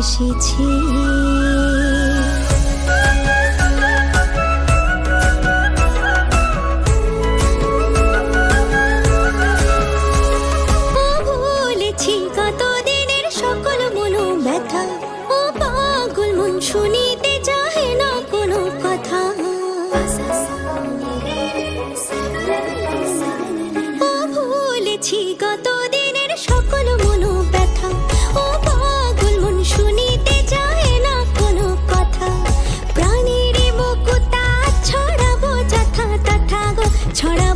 এসেছি। ও ভুলেছি কতদিনের সকল মনো ব্যথা, ও পাগল মন শুনিতে চাহে না কোনো কথা। ও ভুলেছি কতদিনের সকল মনো ব্যথা, ও পাগল মন শুনিতে চাহে না কোনো কথা। প্রাণের বুকুতা ছড়াবো যথা তথা গো, ছড়াবো